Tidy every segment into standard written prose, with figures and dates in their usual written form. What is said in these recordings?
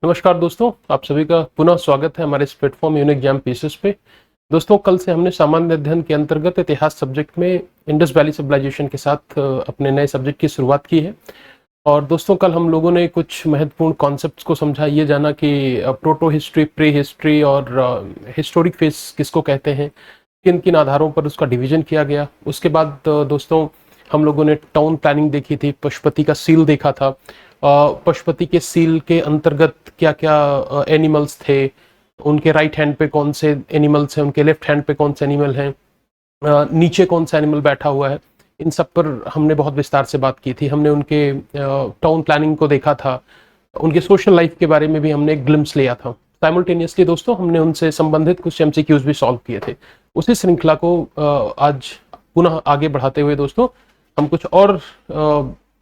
नमस्कार दोस्तों, आप सभी का पुनः स्वागत है हमारे इस प्लेटफॉर्म यूनिक जैम पीसेस पे। दोस्तों, कल से हमने सामान्य अध्ययन के अंतर्गत इतिहास सब्जेक्ट में इंडस वैली सिविलाइजेशन के साथ अपने नए सब्जेक्ट की शुरुआत की है। और दोस्तों, कल हम लोगों ने कुछ महत्वपूर्ण कॉन्सेप्ट्स को समझा, ये जाना कि प्रोटो हिस्ट्री, प्री हिस्ट्री और हिस्टोरिक फेज किसको कहते हैं, किन किन आधारों पर उसका डिवीजन किया गया। उसके बाद दोस्तों हम लोगों ने टाउन प्लानिंग देखी थी, पशुपति का सील देखा था। पशुपति के सील के अंतर्गत क्या क्या एनिमल्स थे, उनके राइट हैंड पे कौन से एनिमल्स हैं, उनके लेफ्ट हैंड पे कौन से एनिमल हैं, नीचे कौन सा एनिमल बैठा हुआ है, इन सब पर हमने बहुत विस्तार से बात की थी। हमने उनके टाउन प्लानिंग को देखा था, उनके सोशल लाइफ के बारे में भी हमने एक ग्लिम्स लिया था। साइमल्टेनियसली दोस्तों हमने उनसे संबंधित कुछ एमसीक्यूज भी सॉल्व किए थे। उसी श्रृंखला को आज पुनः आगे बढ़ाते हुए दोस्तों हम कुछ और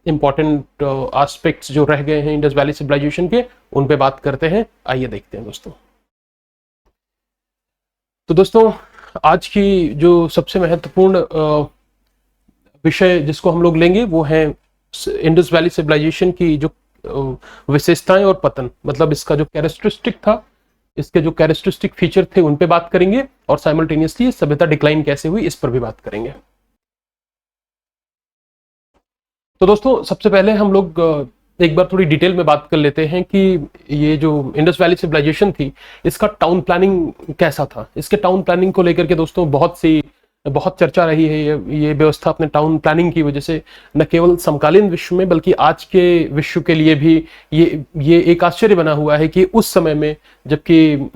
इम्पॉर्टेंट एस्पेक्ट्स जो रह गए हैं इंडस वैली सिविलाइजेशन के, उन पे बात करते हैं। आइए देखते हैं दोस्तों। तो दोस्तों, आज की जो सबसे महत्वपूर्ण विषय जिसको हम लोग लेंगे वो है इंडस वैली सिविलाइजेशन की जो विशेषताएं और पतन, मतलब इसका जो कैरेक्टरिस्टिक था, इसके जो कैरेक्टरिस्टिक फीचर थे उन पे बात करेंगे, और साइमल्टेनियसली सभ्यता डिक्लाइन कैसे हुई इस पर भी बात करेंगे। तो दोस्तों, सबसे पहले हम लोग एक बार थोड़ी डिटेल में बात कर लेते हैं कि ये जो इंडस वैली सिविलाइजेशन थी, इसका टाउन प्लानिंग कैसा था। इसके टाउन प्लानिंग को लेकर के दोस्तों बहुत चर्चा रही है। ये व्यवस्था अपने टाउन प्लानिंग की वजह से न केवल समकालीन विश्व में बल्कि आज के विश्व के लिए भी ये एक आश्चर्य बना हुआ है कि उस समय में, जबकि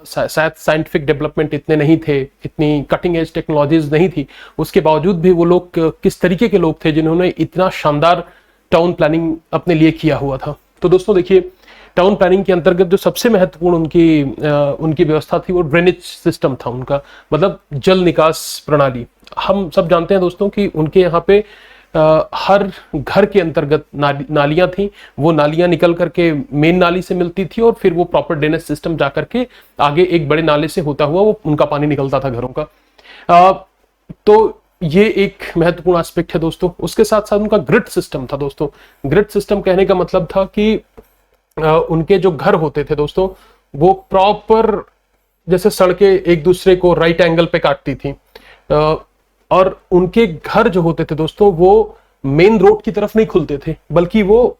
शायद साइंटिफिक डेवलपमेंट इतने नहीं थे, इतनी कटिंग एज टेक्नोलॉजीज नहीं थी, उसके बावजूद भी वो लोग किस तरीके के लोग थे जिन्होंने इतना शानदार टाउन प्लानिंग अपने लिए किया हुआ था। तो दोस्तों देखिए, टाउन प्लानिंग के अंतर्गत जो सबसे महत्वपूर्ण उनकी व्यवस्था थी वो ड्रेनेज सिस्टम था उनका, मतलब जल निकास प्रणाली। हम सब जानते हैं दोस्तों कि उनके यहाँ पे हर घर के अंतर्गत नालियां थी। वो नालियां निकल करके मेन नाली से मिलती थी और फिर वो प्रॉपर ड्रेनेज सिस्टम जा करके आगे एक बड़े नाले से होता हुआ वो उनका पानी निकलता था घरों का। तो ये एक महत्वपूर्ण एस्पेक्ट है दोस्तों। उसके साथ साथ उनका ग्रिड सिस्टम था दोस्तों। ग्रिड सिस्टम कहने का मतलब था कि उनके जो घर होते थे दोस्तों, वो प्रॉपर जैसे सड़कें एक दूसरे को राइट एंगल पे काटती थी, और उनके घर जो होते थे दोस्तों वो मेन रोड की तरफ नहीं खुलते थे, बल्कि वो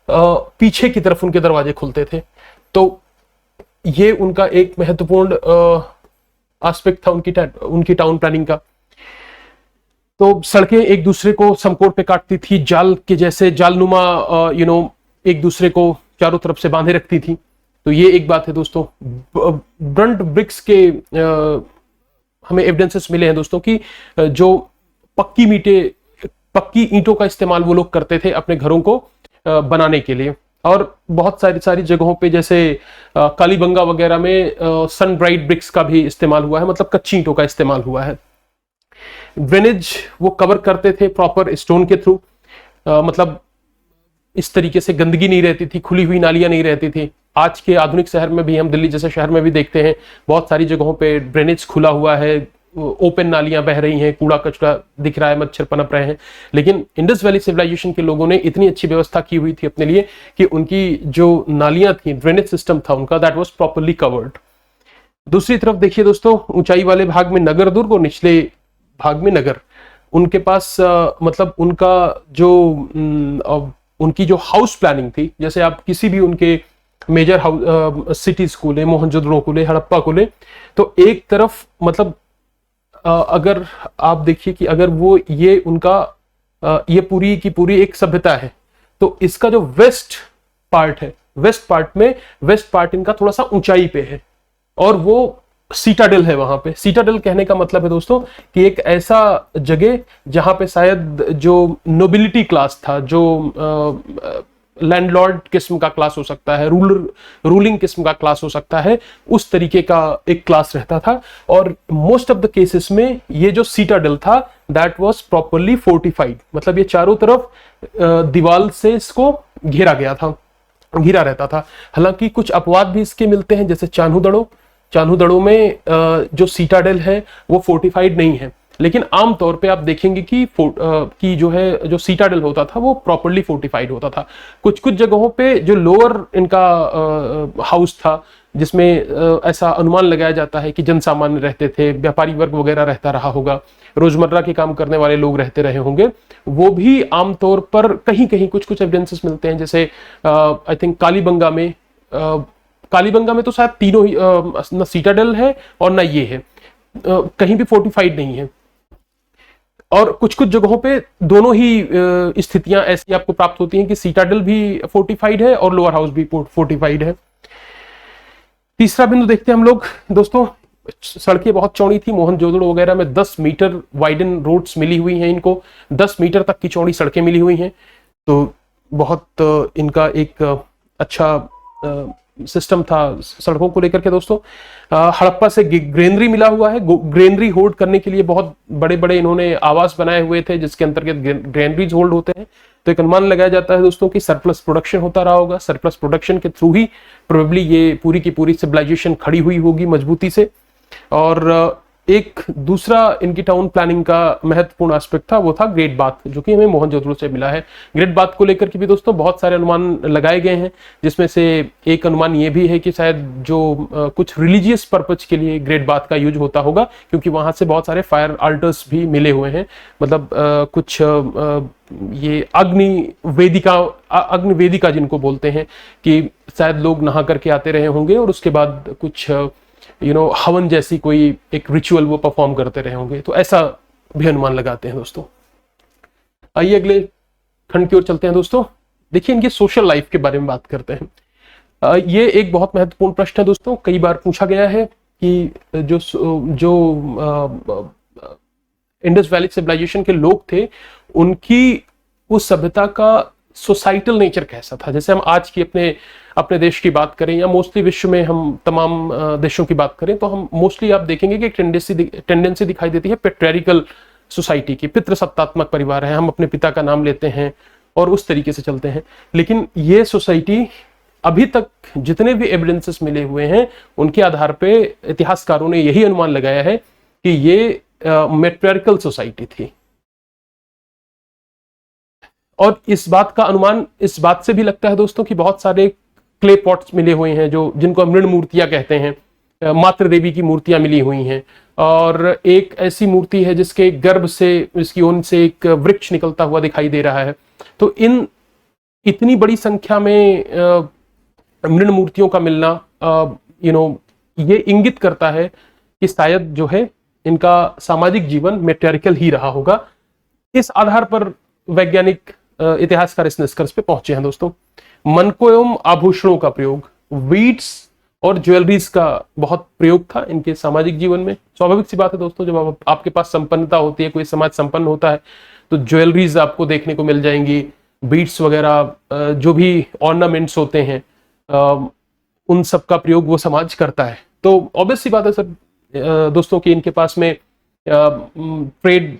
पीछे की तरफ उनके दरवाजे खुलते थे। तो ये उनका एक महत्वपूर्ण एस्पेक्ट था उनकी टाउन प्लानिंग का। तो सड़कें एक दूसरे को समकोण पे काटती थी, जाल के जैसे जालनुमा एक दूसरे को चारों तरफ से बांधे रखती थी। तो ये एक बात है दोस्तों। ब्रंट ब्रिक्स के हमें एविडेंसेस मिले हैं दोस्तों कि जो पक्की ईंटों का इस्तेमाल वो लोग करते थे अपने घरों को बनाने के लिए। और बहुत सारी जगहों पे जैसे कालीबंगा वगैरह में सन ब्राइट ब्रिक्स का भी इस्तेमाल हुआ है, मतलब कच्ची ईंटों का इस्तेमाल हुआ है। ड्रेनेज वो कवर करते थे प्रॉपर स्टोन के थ्रू, मतलब इस तरीके से गंदगी नहीं रहती थी, खुली हुई नालियां नहीं रहती थी। आज के आधुनिक शहर में भी, हम दिल्ली जैसे शहर में भी देखते हैं, बहुत सारी जगहों पे ड्रेनेज खुला हुआ है, ओपन नालियां बह रही हैं, कूड़ा कचरा दिख रहा है, मच्छर पनप रहे हैं। लेकिन इंडस वैली सिविलाइजेशन के लोगों ने इतनी अच्छी व्यवस्था की हुई थी अपने लिए कि उनकी जो नालियां थी, ड्रेनेज सिस्टम था उनका, दैट वाज प्रॉपर्ली कवर्ड। दूसरी तरफ देखिए दोस्तों, ऊंचाई वाले भाग में नगर दुर्ग और निचले भाग में नगर। उनके पास मतलब उनकी जो हाउस प्लानिंग थी, जैसे आप किसी भी उनके मेजर सिटीज को ले, मोहनजोदड़ो को ले, हड़प्पा को ले, तो एक तरफ मतलब अगर आप देखिए कि अगर वो ये उनका ये पूरी की पूरी एक सभ्यता है, तो इसका जो वेस्ट पार्ट है, वेस्ट पार्ट इनका थोड़ा सा ऊंचाई पे है, और वो सीटाडेल है वहां पे। सीटाडेल कहने का मतलब है दोस्तों कि एक ऐसा जगह जहां पे शायद जो नोबिलिटी क्लास था, जो लैंडलॉर्ड किस्म का क्लास हो सकता है, रूलिंग किस्म का क्लास हो सकता है, उस तरीके का एक क्लास रहता था। और मोस्ट ऑफ द केसेस में ये जो सीटाडेल था, दैट वाज प्रॉपरली फोर्टिफाइड, मतलब ये चारों तरफ दीवार से इसको घेरा रहता था। हालांकि कुछ अपवाद भी इसके मिलते हैं, जैसे चान्हू दड़ो में जो सीटाडेल है वो फोर्टिफाइड नहीं है। लेकिन आमतौर पे आप देखेंगे कि जो है जो सीटाडेल होता था वो प्रॉपरली फोर्टिफाइड होता था। कुछ कुछ जगहों पे जो लोअर इनका हाउस था, जिसमें ऐसा अनुमान लगाया जाता है कि जन सामान्य रहते थे, व्यापारी वर्ग वगैरह रहता रहा होगा, रोजमर्रा के काम करने वाले लोग रहते रहे होंगे, वो भी आमतौर पर कहीं कहीं कुछ कुछ एविडेंसेस मिलते हैं। जैसे आई थिंक कालीबंगा में तो शायद तीनों ही ना सीटाडेल है और ना ये है, कहीं भी फोर्टिफाइड नहीं है। और कुछ कुछ जगहों पे दोनों ही स्थितियां ऐसी आपको प्राप्त होती हैं कि सीटाडेल भी फोर्टिफाइड है और लोअर हाउस भी फोर्टिफाइड है। तीसरा बिंदु देखते हैं हम लोग दोस्तों। सड़कें बहुत चौड़ी थी मोहनजोदड़ो वगैरह में, 10 मीटर वाइडन रोड्स मिली हुई हैं इनको, 10 मीटर तक की चौड़ी सड़कें मिली हुई हैं। तो बहुत इनका एक अच्छा सिस्टम था सड़कों को लेकर के दोस्तों। हड़प्पा से ग्रेनरी मिला हुआ है, ग्रेनरी होल्ड करने के लिए बहुत बड़े बड़े इन्होंने आवास बनाए हुए थे जिसके अंतर्गत ग्रेनरीज होल्ड होते हैं। तो एक अनुमान लगाया जाता है दोस्तों कि सरप्लस प्रोडक्शन होता रहा होगा, सरप्लस प्रोडक्शन के थ्रू ही प्रोबेबली ये पूरी की पूरी सिविलाइजेशन खड़ी हुई होगी मजबूती से। और एक दूसरा इनकी टाउन प्लानिंग का महत्वपूर्ण एस्पेक्ट था, वो था ग्रेट बाथ, जो कि हमें मोहनजोदड़ो से मिला है। ग्रेट बाथ को लेकर के भी दोस्तों बहुत सारे अनुमान लगाए गए हैं, जिसमें से एक अनुमान ये भी है कि शायद जो कुछ रिलीजियस पर्पज के लिए ग्रेट बाथ का यूज होता होगा, क्योंकि वहां से बहुत सारे फायर अल्टर्स भी मिले हुए हैं। मतलब कुछ ये अग्नि वेदिका जिनको बोलते हैं, कि शायद लोग नहा करके आते रहे होंगे और उसके बाद कुछ हवन जैसी कोई एक रिचुअल वो परफॉर्म करते रहे होंगे। तो ऐसा भी अनुमान लगाते हैं दोस्तों। आइए अगले खंड की ओर चलते हैं दोस्तों। देखिए इनके सोशल लाइफ के बारे में बात करते हैं। ये एक बहुत महत्वपूर्ण प्रश्न है दोस्तों, कई बार पूछा गया है कि जो इंडस वैली सिविलाइजेशन के लोग थे, उनकी उस सभ्यता का सोसाइटल नेचर कैसा था। जैसे हम आज की अपने देश की बात करें या मोस्टली विश्व में हम तमाम देशों की बात करें, तो हम मोस्टली आप देखेंगे कि एक टेंडेंसी दिखाई देती है पेट्रियार्कल सोसाइटी की। पितृसत्तात्मक परिवार है, हम अपने पिता का नाम लेते हैं और उस तरीके से चलते हैं। लेकिन ये सोसाइटी अभी तक जितने भी एविडेंसेस मिले हुए हैं, उनके आधार पे इतिहासकारों ने यही अनुमान लगाया है कि ये मैट्रियार्कल सोसाइटी थी। और इस बात का अनुमान इस बात से भी लगता है दोस्तों कि बहुत सारे क्ले पॉट्स मिले हुए हैं, जिनको मृण मूर्तियां कहते हैं, मातृ देवी की मूर्तियां मिली हुई हैं। और एक ऐसी मूर्ति है जिसके गर्भ से, इसकी ओन से एक वृक्ष निकलता हुआ दिखाई दे रहा है। तो इतनी बड़ी संख्या में मृण मूर्तियों का मिलना ये इंगित करता है कि शायद जो है इनका सामाजिक जीवन मैट्रियार्कल ही रहा होगा। इस आधार पर वैज्ञानिक इतिहासकार इस निष्कर्ष पे पहुंचे हैं दोस्तों। मनकों एवं आभूषणों का प्रयोग, वीट्स और ज्वेलरीज का बहुत प्रयोग था इनके सामाजिक जीवन में। स्वाभाविक सी बात है दोस्तों, जब आपके पास संपन्नता होती है, कोई समाज संपन्न होता है, तो ज्वेलरीज आपको देखने को मिल जाएंगी, बीट्स वगैरह, जो भी ऑर्नामेंट्स होते हैं, उन सब का प्रयोग वो समाज करता है। तो ऑब्वियस सी बात है सर दोस्तों कि इनके पास में ट्रेड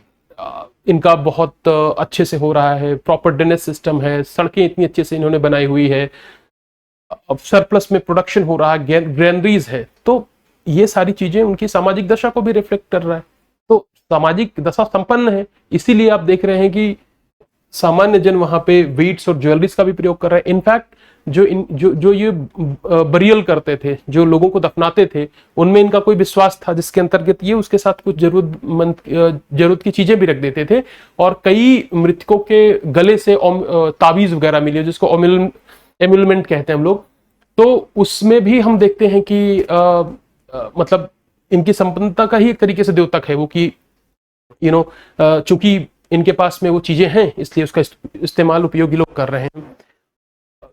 इनका बहुत अच्छे से हो रहा है, प्रॉपर ड्रेनेज सिस्टम है, सड़कें इतनी अच्छे से इन्होंने बनाई हुई है, अब सरप्लस में प्रोडक्शन हो रहा है, ग्रेनरीज है। तो ये सारी चीजें उनकी सामाजिक दशा को भी रिफ्लेक्ट कर रहा है। तो सामाजिक दशा संपन्न है, इसीलिए आप देख रहे हैं कि सामान्य जन वहां पे वीट्स और ज्वेलरीज का भी प्रयोग कर रहा है। इनफैक्ट जो ये बरियल करते थे, जो लोगों को दफनाते थे, उनमें इनका कोई विश्वास था जिसके अंतर्गत ये उसके साथ कुछ जरूरत की चीजें भी रख देते थे। और कई मृतकों के गले से ताबीज वगैरह मिली, जिसको एम्यूलमेंट कहते हैं हम लोग। तो उसमें भी हम देखते हैं कि मतलब इनकी संपन्नता का ही एक तरीके से द्योतक है वो, कि चूंकि इनके पास में वो चीजें हैं, इसलिए उसका इस्तेमाल उपयोगी लोग कर रहे हैं।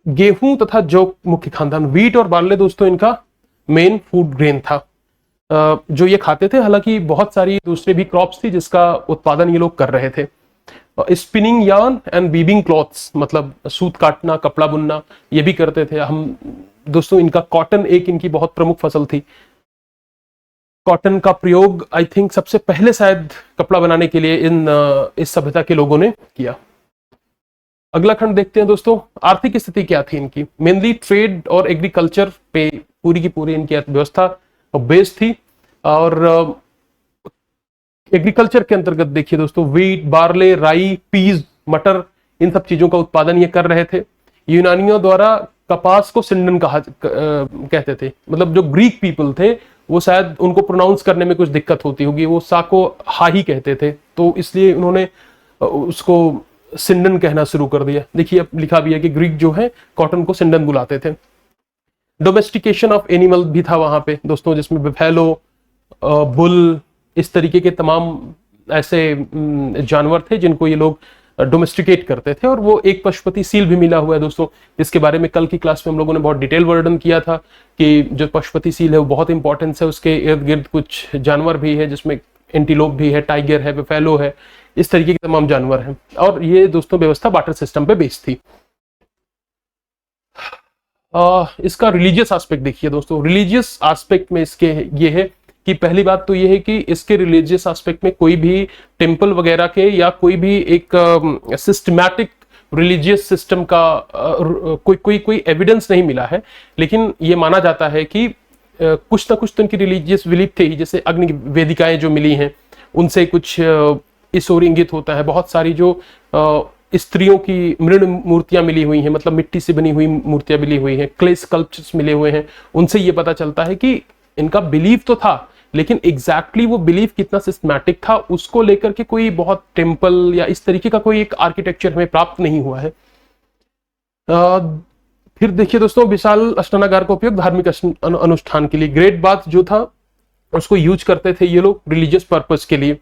गेहूं तथा जौ मुख्य खानदान, वीट और बार्ले दोस्तों इनका मेन फूड ग्रेन था जो ये खाते थे। हालांकि बहुत सारी दूसरे भी क्रॉप्स थी जिसका उत्पादन ये लोग कर रहे थे। Spinning yarn and weaving clothes, मतलब सूत काटना, कपड़ा बुनना, ये भी करते थे हम दोस्तों। इनका कॉटन एक इनकी बहुत प्रमुख फसल थी। कॉटन का प्रयोग आई थिंक सबसे पहले शायद कपड़ा बनाने के लिए इस सभ्यता के लोगों ने किया। अगला खंड देखते हैं दोस्तों। आर्थिक स्थिति क्या थी इनकी? मेनली ट्रेड और एग्रीकल्चर पे पूरी की पूरी इनकी अर्थव्यवस्था बेस्ड थी। और एग्रीकल्चर के अंतर्गत देखिए दोस्तों, वीट, बार्ले, राई, पीज, मटर, इन सब चीजों का उत्पादन ये कर रहे थे। यूनानियों द्वारा कपास को सिंडन कहते थे। मतलब जो ग्रीक पीपल थे वो शायद उनको प्रोनाउंस करने में कुछ दिक्कत होती होगी, वो सा को हा ही कहते थे, तो इसलिए उन्होंने उसको सिंडन कहना शुरू कर दिया। देखिए अब लिखा भी है कि ग्रीक जो है कॉटन को सिंडन बुलाते थे। डोमेस्टिकेशन ऑफ एनिमल भी था वहां पे दोस्तों, जिसमें बफेलो, बुल, इस तरीके के तमाम ऐसे जानवर थे जिनको ये लोग डोमेस्टिकेट करते थे। और वो एक पशुपति सील भी मिला हुआ है दोस्तों, जिसके बारे में कल की क्लास में हम लोगों ने बहुत डिटेल वर्णन किया था कि जो पशुपति सील है वो बहुत इंपॉर्टेंस है। उसके इर्द गिर्द कुछ जानवर भी है, जिसमें एंटीलोप भी है, टाइगर है, बफेलो है, इस तरीके के तमाम जानवर हैं। और ये दोस्तों व्यवस्था बार्टर सिस्टम पे बेस्ड थी। इसका रिलीजियस एस्पेक्ट देखिए दोस्तों, रिलीजियस एस्पेक्ट में इसके ये है कि पहली बात तो ये है कि इसके रिलीजियस एस्पेक्ट में कोई भी टेम्पल वगैरह के या कोई भी एक सिस्टमैटिक रिलीजियस सिस्टम का कोई एविडेंस नहीं मिला है। लेकिन ये माना जाता है कि कुछ ना कुछ तो इनकी रिलीजियस बिलीफ थे ही। जैसे अग्नि वेदिकाएं जो मिली हैं उनसे कुछ इस ओर इंगित होता है। बहुत सारी जो स्त्रियों की मृण मूर्तियां मिली हुई हैं, मतलब मिट्टी से बनी हुई मूर्तियां मिली हुई हैं, क्ले स्कल्पचर्स मिले हुए हैं, उनसे ये पता चलता है कि इनका बिलीफ तो था, लेकिन एग्जैक्टली वो बिलीफ कितना सिस्टमैटिक था उसको लेकर के कोई बहुत टेम्पल या इस तरीके का कोई एक आर्किटेक्चर हमें प्राप्त नहीं हुआ है। फिर देखिए दोस्तों, विशाल अष्टानागार का उपयोग धार्मिक अनुष्ठान के लिए, ग्रेट बाथ जो था उसको यूज करते थे ये लोग रिलीजियस पर्पस के लिए।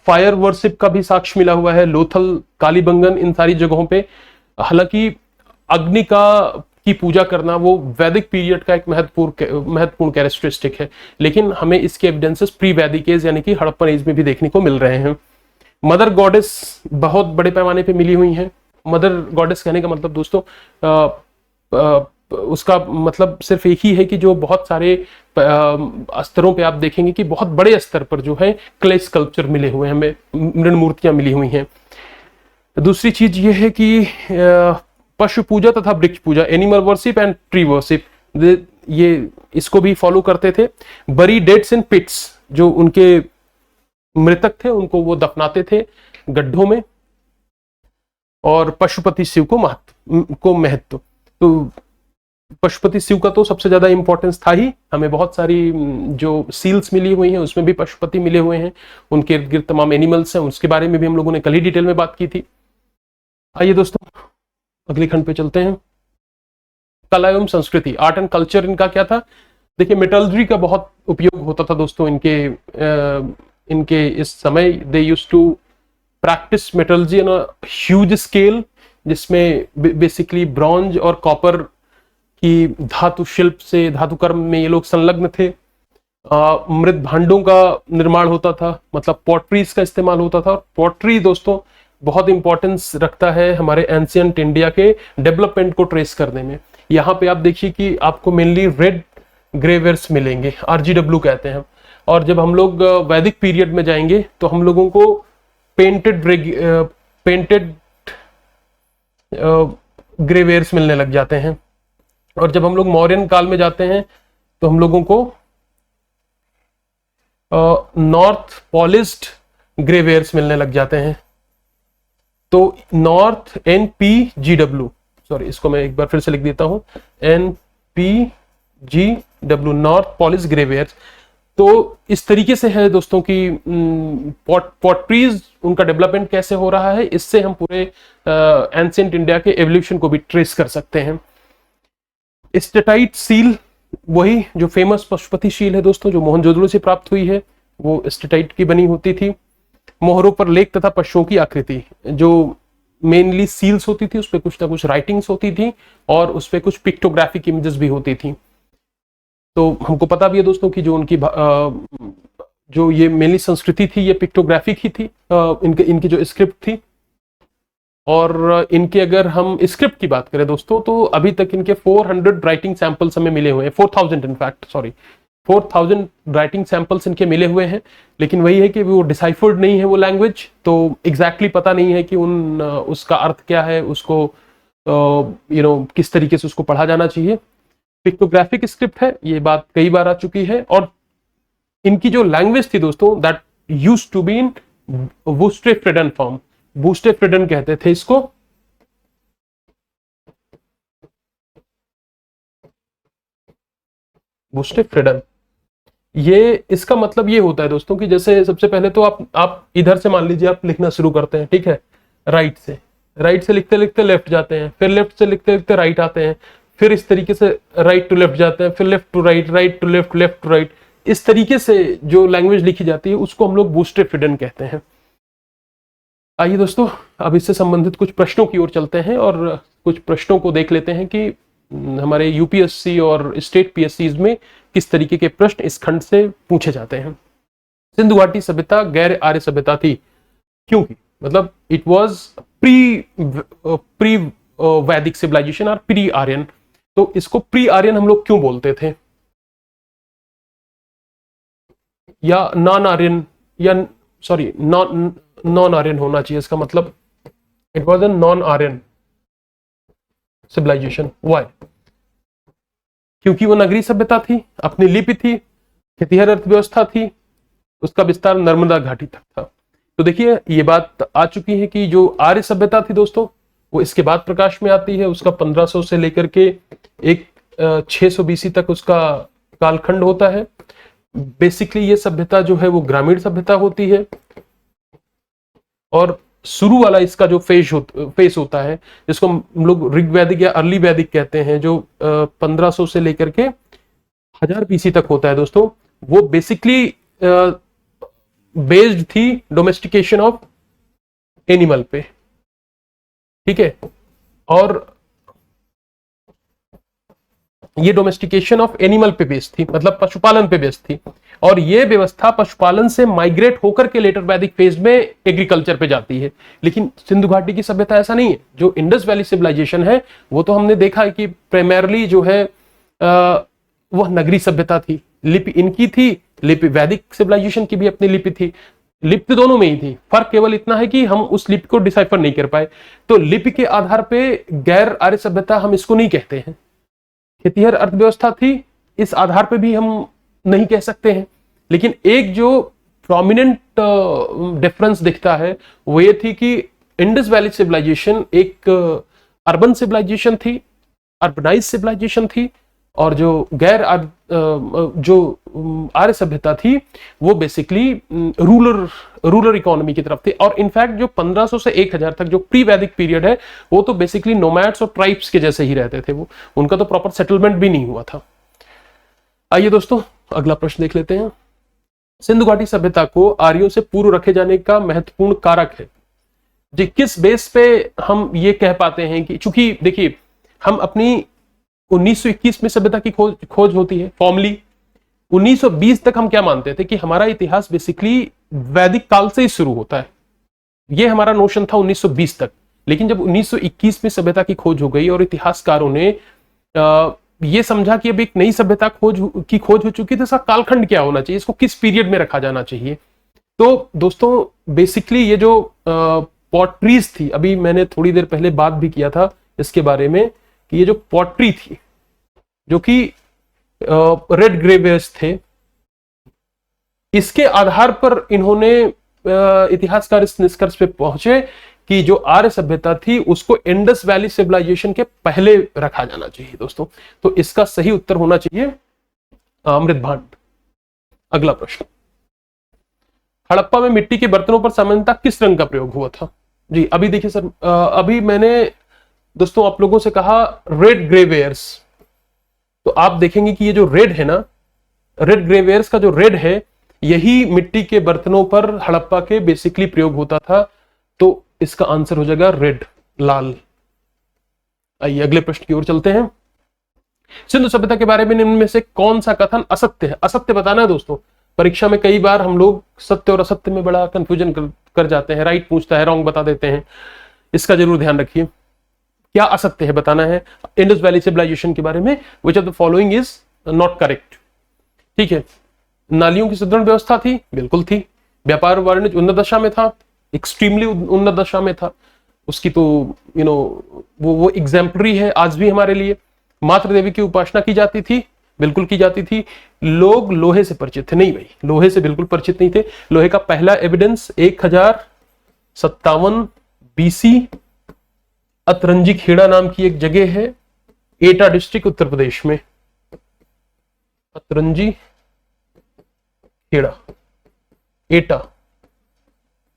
फायर वर्शिप का भी साक्ष्य मिला हुआ है, लोथल, कालीबंगन, इन सारी जगहों पे। हालांकि अग्नि की पूजा करना वो वैदिक पीरियड का एक महत्वपूर्ण कैरेक्टरिस्टिक है, लेकिन हमें इसके एविडेंसेस प्री वैदिक एज यानी कि हड़प्पन एज में भी देखने को मिल रहे हैं। मदर गॉडेस बहुत बड़े पैमाने पे मिली हुई हैं। मदर गॉडेस कहने का मतलब दोस्तों उसका मतलब सिर्फ एक ही है कि जो बहुत सारे स्तरों पे आप देखेंगे कि बहुत बड़े स्तर पर जो है क्ले स्कल्पचर मिले हुए हैं, हमें मृण मूर्तियां मिली हुई हैं। दूसरी चीज ये है कि पशु पूजा तथा वृक्ष पूजा, animal worship and tree worship, ये इसको भी फॉलो करते थे। बरी डेड्स इन पिट्स, जो उनके मृतक थे उनको वो दफनाते थे गड्ढों में। और पशुपति शिव को महत्व, तो पशुपति शिव का तो सबसे ज्यादा इंपॉर्टेंस था ही। हमें बहुत सारी जो सील्स मिली हुई हैं उसमें भी पशुपति मिले हुए हैं, उनके इर्द गिर्द तमाम एनिमल्स हैं, उसके बारे में भी हम लोगों ने कल ही डिटेल में बात की थी। आइए दोस्तों अगले खंड पे चलते हैं। कला एवं संस्कृति, आर्ट एंड कल्चर इनका क्या था? देखिए मेटलर्जी का बहुत उपयोग होता था दोस्तों इनके इस समय। They used to practise metallurgy on a huge scale, जिसमें बेसिकली ब्रॉन्ज और कॉपर की धातु शिल्प से, धातु कर्म में ये लोग संलग्न थे। मृत भांडों का निर्माण होता था, मतलब पॉटरीज का इस्तेमाल होता था। पॉटरी दोस्तों बहुत इंपॉर्टेंस रखता है हमारे एंशियंट इंडिया के डेवलपमेंट को ट्रेस करने में। यहाँ पे आप देखिए कि आपको मेनली रेड ग्रेवेयर्स मिलेंगे, RGW कहते हैं। और जब हम लोग वैदिक पीरियड में जाएंगे तो हम लोगों को पेंटेड ग्रेवेयर्स मिलने लग जाते हैं। और जब हम लोग मौर्यन काल में जाते हैं तो हम लोगों को नॉर्थ पॉलिश्ड ग्रेवेयर्स मिलने लग जाते हैं। तो नॉर्थ NPGW, सॉरी इसको मैं एक बार फिर से लिख देता हूं, NPGW, नॉर्थ पॉलिश ग्रेवेयर्स। तो इस तरीके से है दोस्तों कि पॉटरीज उनका डेवलपमेंट कैसे हो रहा है, इससे हम पूरे एंशिएंट इंडिया के एवोल्यूशन को भी ट्रेस कर सकते हैं। स्टेटाइट सील, वही जो फेमस पशुपति सील है दोस्तों, जो मोहनजोदड़ो से प्राप्त हुई है, वो स्टेटाइट की बनी होती थी। मोहरों पर लेख तथा पशुओं की आकृति, जो मेनली सील्स होती थी, उस पर कुछ ना कुछ राइटिंग्स होती थी और उस पर कुछ पिक्टोग्राफिक इमेजेस भी होती थी। तो हमको पता भी है दोस्तों कि जो उनकी जो ये मेनली संस्कृति थी ये पिक्टोग्राफिक ही थी, इनकी जो स्क्रिप्ट थी। और इनके अगर हम स्क्रिप्ट की बात करें दोस्तों तो अभी तक इनके 400 राइटिंग सैंपल्स हमें मिले हुए हैं, 4000 इनफैक्ट, सॉरी 4000 राइटिंग सैंपल्स इनके मिले हुए हैं। लेकिन वही है कि वो डिसाइफर्ड नहीं है वो लैंग्वेज, तो एग्जैक्टली पता नहीं है कि उसका अर्थ क्या है, उसको किस तरीके से उसको पढ़ा जाना चाहिए। पिक्टोग्राफिक स्क्रिप्ट है, ये बात कई बार आ चुकी है। और इनकी जो लैंग्वेज थी दोस्तों, that used to be in boustrophedon form. Boustrophedon कहते थे इसको। बूस्टेफ्रेडन, ये इसका मतलब ये होता है दोस्तों कि जैसे सबसे पहले तो आप इधर से मान लीजिए आप लिखना शुरू करते हैं, ठीक है, राइट से लिखते लिखते लेफ्ट जाते हैं, फिर लेफ्ट से लिखते लिखते राइट आते हैं, फिर इस तरीके से राइट टू लेफ्ट जाते हैं, फिर left to right, right to left, left to right. इस तरीके से जो लैंग्वेज लिखी जाती है उसको हम लोग बूस्टेफ्रेडन कहते हैं। आइए दोस्तों, अब इससे संबंधित कुछ प्रश्नों की ओर चलते हैं और कुछ प्रश्नों को देख लेते हैं कि हमारे यूपीएससी और स्टेट पीएससीज में किस तरीके के प्रश्न इस खंड से पूछे जाते हैं। सिंधु घाटी सभ्यता गैर आर्य सभ्यता थी, क्योंकि मतलब इट वाज प्री वैदिक सिविलाइजेशन और प्री आर्यन। तो इसको प्री आर्यन हम लोग क्यों बोलते थे, या नॉन आर्यन, या सॉरी नॉन आर्यन होना चाहिए इसका मतलब, it was a non Aryan civilisation. Why? क्योंकि वो नगरीय सभ्यता थी, अपनी लिपि थी, खेतिहर अर्थव्यवस्था थी, उसका विस्तार नर्मदा घाटी तक था। तो देखिए ये बात आ चुकी है कि जो आर्य सभ्यता थी दोस्तों वो इसके बाद प्रकाश में आती है। उसका 1500 से लेकर के एक 600 बीसी तक उसका कालखंड होता है। बेसिकली ये सभ्यता जो है वो ग्रामीण सभ्यता होती है, और शुरू वाला इसका जो फेस होता है जिसको हम लोग ऋग्वैदिक या अर्ली वैदिक कहते हैं, जो 1500 से लेकर के 1000 बीसी तक होता है दोस्तों, वो बेसिकली बेस्ड थी डोमेस्टिकेशन ऑफ एनिमल पे, ठीक है। और ये डोमेस्टिकेशन ऑफ एनिमल पे बेस्ड थी, मतलब पशुपालन पे बेस्ड थी, और ये व्यवस्था पशुपालन से माइग्रेट होकर के लेटर वैदिक फेज में एग्रीकल्चर पे जाती है। लेकिन सिंधु घाटी की सभ्यता ऐसा नहीं है। जो इंडस वैली सिविलाइजेशन है वो तो हमने देखा है कि प्राइमरली जो है वह नगरी सभ्यता थी, लिपि इनकी थी, लिपि वैदिक सिविलाइजेशन की भी अपनी लिपि थी, लिपि तो दोनों में ही थी, फर्क केवल इतना है कि हम उस लिपि को डिसाइफर नहीं कर पाए। तो लिपि के आधार पे गैर आर्य सभ्यता हम इसको नहीं कहते हैं। खेतिहर अर्थव्यवस्था थी, इस आधार पे भी हम नहीं कह सकते हैं। लेकिन एक जो प्रोमिनेंट डिफरेंस दिखता है वो ये थी कि इंडस वैली सिविलाइजेशन एक अर्बन सिविलाइजेशन थी, अर्बनाइज सिविलाइजेशन थी, और जो गैर जो आर्य सभ्यता थी वो बेसिकली रूरल इकोनॉमी की तरफ थी। और इनफैक्ट जो 1500 से 1000 तक जो प्री वैदिक पीरियड है वो तो बेसिकली नोमैड्स और ट्राइब्स के जैसे ही रहते थे, वो उनका तो प्रॉपर सेटलमेंट भी नहीं हुआ था। आइए दोस्तों अगला प्रश्न देख लेते हैं। सिंधु घाटी सभ्यता को आर्यों से पूर्व रखे जाने का महत्वपूर्ण कारक है जी, किस बेस पे हम ये कह पाते हैं कि, चूंकि देखिए हम अपनी 1921 में सभ्यता की खोज होती है फॉर्मली। 1920 तक हम क्या मानते थे कि हमारा इतिहास बेसिकली वैदिक काल से ही शुरू होता है, ये हमारा नोशन था 1920 तक। लेकिन जब 1921 में सभ्यता की खोज हो गई और इतिहासकारों ने ये समझा कि अब एक नई सभ्यता की खोज हो चुकी है, तो इसका कालखंड क्या होना चाहिए, इसको किस पीरियड में रखा जाना चाहिए। तो दोस्तों बेसिकली ये जो पॉटरीज थी, अभी मैंने थोड़ी देर पहले बात भी किया था इसके बारे में कि ये जो पॉटरी थी जो कि रेड ग्रेवेयर्स थे, इसके आधार पर इन्होंने इतिहासकार इस निष्कर्ष पे पहुंचे कि जो आर्य सभ्यता थी उसको इंडस वैली सिविलाइजेशन के पहले रखा जाना चाहिए दोस्तों। तो इसका सही उत्तर होना चाहिए अमृत भांड। अगला प्रश्न, हड़प्पा में मिट्टी के बर्तनों पर सामान्यतः किस रंग का प्रयोग हुआ था जी। अभी देखिए सर, अभी मैंने दोस्तों आप लोगों से कहा रेड ग्रेवेयर्स, तो आप देखेंगे कि ये जो रेड है ना, रेड ग्रेवेयर्स का जो रेड है, यही मिट्टी के बर्तनों पर हड़प्पा के बेसिकली प्रयोग होता था। तो इसका आंसर हो जाएगा रेड, लाल। आइए अगले प्रश्न की ओर चलते हैं। सिंधु सभ्यता के बारे में निम्न में से कौन सा कथन असत्य है? असत्य बताना है दोस्तों। परीक्षा में कई बार हम लोग सत्य और असत्य में बड़ा कंफ्यूजन कर जाते हैं, राइट पूछता है, रॉन्ग बता देते हैं, इसका जरूर ध्यान रखिए। क्या असत्य है बताना है इंडस वैली सिविलाइजेशन के बारे में। Which of the following is not correct, ठीक है। नालियों की सुदृढ़ व्यवस्था थी, बिल्कुल थी। व्यापार वाणिज्य उन्नत दशा में था, एक्सट्रीमली उन्नत दशा में था, उसकी तो वो एग्जाम्पलरी है आज भी हमारे लिए। मातृ देवी की उपासना की जाती थी, बिल्कुल की जाती थी। लोग लोहे से परिचित थे, नहीं भाई, लोहे से बिल्कुल परिचित नहीं थे। लोहे का पहला एविडेंस 1057 बीसी अतरंजी खेड़ा नाम की एक जगह है, एटा डिस्ट्रिक्ट उत्तर प्रदेश में। अतरंजी खेड़ा, एटा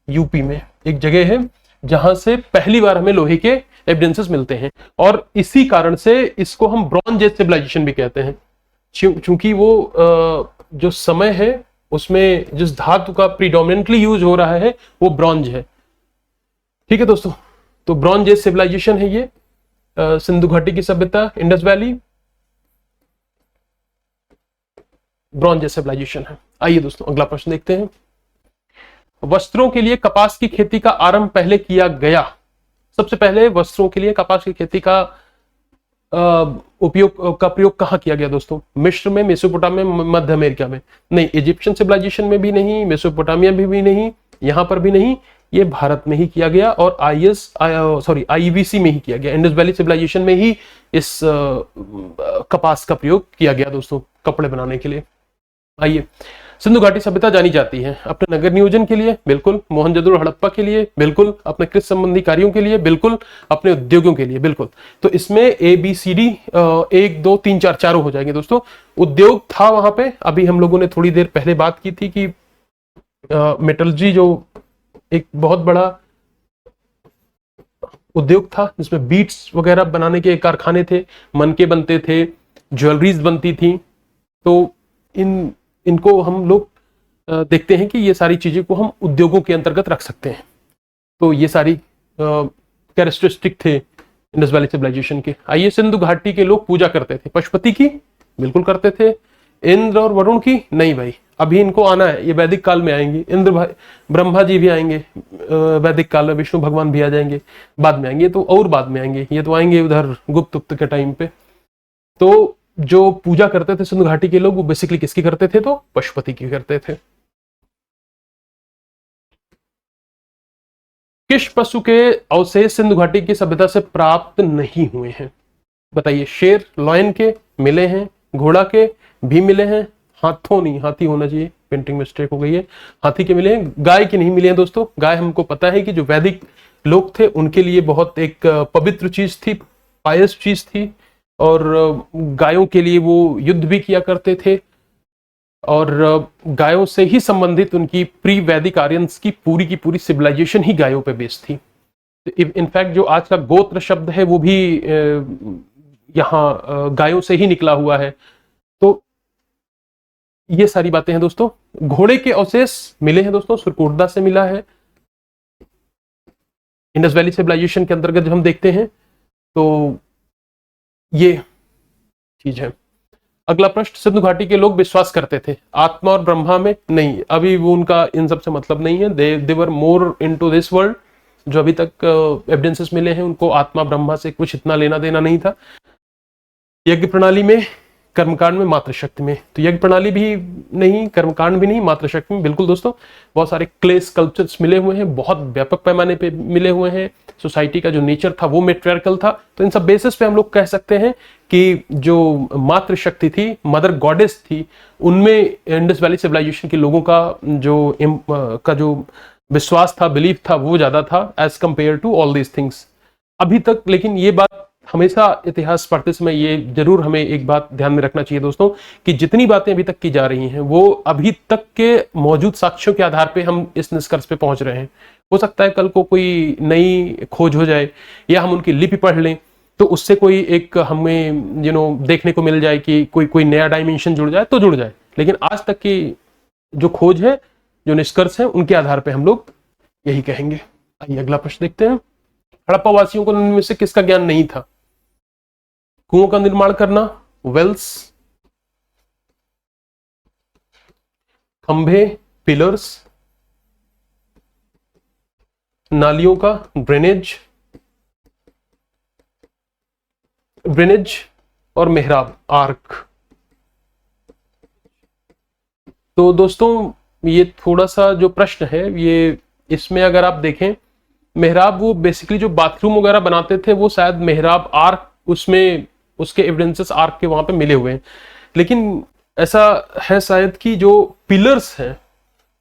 यूपी में एक जगह है जहां से पहली बार हमें लोहे के एविडेंसेस मिलते हैं। और इसी कारण से इसको हम ब्रॉन्ज एज सिविलाइजेशन भी कहते हैं, चूंकि वो जो समय है उसमें जिस धातु का प्रीडोमिनेंटली यूज हो रहा है वो ब्रॉन्ज है। ठीक है दोस्तों, तो ब्रॉन्ज एज सिविलाइजेशन है ये, सिंधु घाटी की सभ्यता, Indus Valley, Bronze Age civilisation है। आइए दोस्तों अगला प्रश्न देखते हैं। वस्त्रों के लिए कपास की खेती का आरंभ पहले किया गया। सबसे पहले वस्त्रों के लिए कपास की खेती का प्रयोग कहां किया गया दोस्तों? मिस्र में, मेसोपोटामिया में, मध्य अमेरिका में? नहीं, इजिप्शियन सिविलाइजेशन में भी नहीं, मेसोपोटामिया में भी नहीं, यहां पर भी नहीं, ये भारत में ही किया गया और आईवीसी में ही किया गया। इंडस वैली सिविलाइजेशन में ही इस कपास का प्रयोग किया गया दोस्तों कपड़े बनाने के लिए। आइए, सिंधु घाटी सभ्यता जानी जाती है अपने नगर नियोजन के लिए, बिल्कुल, मोहनजोदड़ो हड़प्पा के लिए, बिल्कुल, अपने कृषि संबंधी कार्यों के लिए, बिल्कुल, अपने उद्योगों के लिए, बिल्कुल। तो इसमें ABCD 1 2 3 4 चारों हो जाएंगे दोस्तों। उद्योग था वहां पे, अभी हम लोगों ने थोड़ी देर पहले बात की थी कि मेटलर्जी जो एक बहुत बड़ा उद्योग था जिसमें बीट्स वगैरह बनाने के कारखाने थे, मनके बनते थे, ज्वेलरीज बनती थी। तो इनको हम लोग देखते हैं कि ये सारी चीजें को हम उद्योगों के अंतर्गत रख सकते हैं। तो ये सारी कैरेक्टरिस्टिक थे इंडस वैली सिविलाइजेशन के। आइए, सिंधु घाटी के लोग पूजा करते थे पशुपति की, बिल्कुल करते थे। इंद्र और वरुण की? नहीं भाई, अभी इनको आना है, ये वैदिक काल में आएंगे। इंद्र भाई, ब्रह्मा जी भी आएंगे वैदिक काल में, विष्णु भगवान भी आ जाएंगे, बाद में आएंगे, तो और बाद में आएंगे, ये तो आएंगे उधर गुप्त के टाइम पे। तो जो पूजा करते थे सिंधु घाटी के लोग, वो बेसिकली किसकी करते थे? तो पशुपति की करते थे। किस पशु के अवशेष सिंधु घाटी की सभ्यता से प्राप्त नहीं हुए हैं? बताइए। शेर, लॉयन के मिले हैं, घोड़ा के भी मिले हैं, हाथों नहीं, हाथी होना चाहिए, पेंटिंग मिस्टेक हो गई है, हाथी के मिले हैं, गाय के नहीं मिले हैं दोस्तों। गाय हमको पता है कि जो वैदिक लोग थे उनके लिए बहुत एक पवित्र चीज थी, पायस चीज थी, और गायों के लिए वो युद्ध भी किया करते थे, और गायों से ही संबंधित उनकी प्री वैदिक आर्यंस की पूरी सिविलाइजेशन ही गायों पे बेस्ड थी। इनफैक्ट जो आज का गोत्र शब्द है वो भी यहाँ गायों से ही निकला हुआ है। तो ये सारी बातें हैं दोस्तों। घोड़े के अवशेष मिले हैं दोस्तों, सुरकोटदा से मिला है। इंडस वैली सिविलाइजेशन के अंतर्गत जब हम देखते हैं तो ये चीज है। अगला प्रश्न, सिंधु घाटी के लोग विश्वास करते थे आत्मा और ब्रह्मा में? नहीं, अभी वो उनका इन सब से मतलब नहीं है। दे वर मोर इनटू दिस वर्ल्ड। जो अभी तक एविडेंसेस मिले हैं उनको आत्मा ब्रह्मा से कुछ इतना लेना देना नहीं था। यज्ञ प्रणाली में, कर्मकांड में, मातृशक्ति में? तो यज्ञ प्रणाली भी नहीं, कर्मकांड भी नहीं, मातृशक्ति में बिल्कुल दोस्तों। बहुत सारे क्ले स्कल्पचर्स मिले हुए हैं, बहुत व्यापक पैमाने पे मिले हुए हैं। सोसाइटी का जो नेचर था वो मेट्रियार्कल था। तो इन सब बेसिस पे हम लोग कह सकते हैं कि जो मातृशक्ति थी, मदर गॉडेस थी, उनमें इंडस वैली सिविलाइजेशन के लोगों का जो विश्वास था, बिलीफ था, वो ज्यादा था as compared to all these things अभी तक। लेकिन ये बात हमेशा इतिहास पढ़ते समय ये जरूर हमें एक बात ध्यान में रखना चाहिए दोस्तों कि जितनी बातें अभी तक की जा रही हैं वो अभी तक के मौजूद साक्ष्यों के आधार पे हम इस निष्कर्ष पे पहुंच रहे हैं। हो सकता है कल को कोई नई खोज हो जाए या हम उनकी लिपि पढ़ लें तो उससे कोई एक हमें देखने को मिल जाए कि कोई नया डायमेंशन जुड़ जाए तो जुड़ जाए। लेकिन आज तक की जो खोज है, जो निष्कर्ष है, उनके आधार पर हम लोग यही कहेंगे। आइए अगला प्रश्न देखते हैं। हड़प्पा वासियों को इनमें से किसका ज्ञान नहीं था? कुओं का निर्माण करना, वेल्स, खंभे, पिलर्स, नालियों का ड्रेनेज और मेहराब, आर्क। तो दोस्तों ये थोड़ा सा जो प्रश्न है ये, इसमें अगर आप देखें, मेहराब वो बेसिकली जो बाथरूम वगैरह बनाते थे वो शायद मेहराब, आर्क, उसमें उसके एविडेंसेस आर्क के वहां पे मिले हुए हैं। लेकिन ऐसा है शायद कि जो पिलर्स हैं,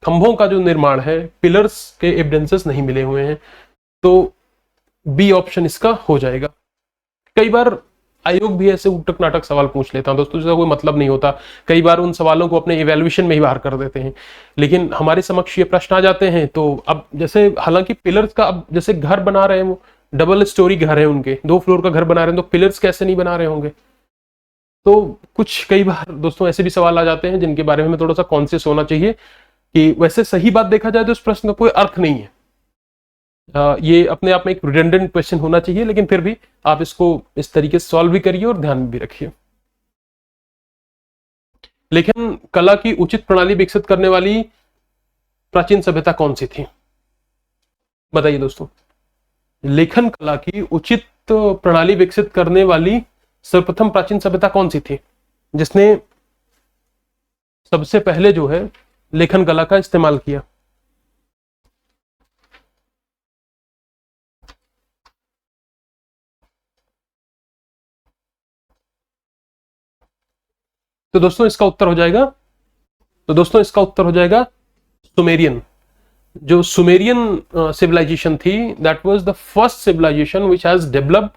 खंभों का जो निर्माण है, पिलर्स के एविडेंसेस नहीं मिले हुए हैं, तो बी ऑप्शन इसका हो जाएगा। कई बार आयोग भी ऐसे उटक नाटक सवाल पूछ लेता है दोस्तों, जिसका कोई मतलब नहीं होता। कई बार उन सवालों को अपने इवैल्यूएशन में ही बाहर कर देते हैं, लेकिन हमारे समक्ष ये प्रश्न आ जाते हैं। तो अब जैसे हालांकि पिलर्स का, अब जैसे घर बना रहे हैं, वो डबल स्टोरी घर है, उनके 2 फ्लोर का घर बना रहे हैं, तो पिलर्स कैसे नहीं बना रहे होंगे। तो कुछ कई बार दोस्तों ऐसे भी सवाल आ जाते हैं जिनके बारे में हमें थोड़ा सा कॉन्शियस होना चाहिए कि वैसे सही बात देखा जाए तो इस प्रश्न का कोई अर्थ नहीं है। ये अपने आप में एक रिडंडेंट क्वेश्चन होना चाहिए, लेकिन फिर भी आप इसको इस तरीके से सॉल्व भी करिए और ध्यान में भी रखिए। लेखन कला की उचित प्रणाली विकसित करने वाली प्राचीन सभ्यता कौन सी थी, बताइए दोस्तों। लेखन कला की उचित प्रणाली विकसित करने वाली सर्वप्रथम प्राचीन सभ्यता कौन सी थी, जिसने सबसे पहले जो है लेखन कला का इस्तेमाल किया। तो दोस्तों इसका उत्तर हो जाएगा सुमेरियन। जो सुमेरियन सिविलाइजेशन थी, that was the first civilisation which has developed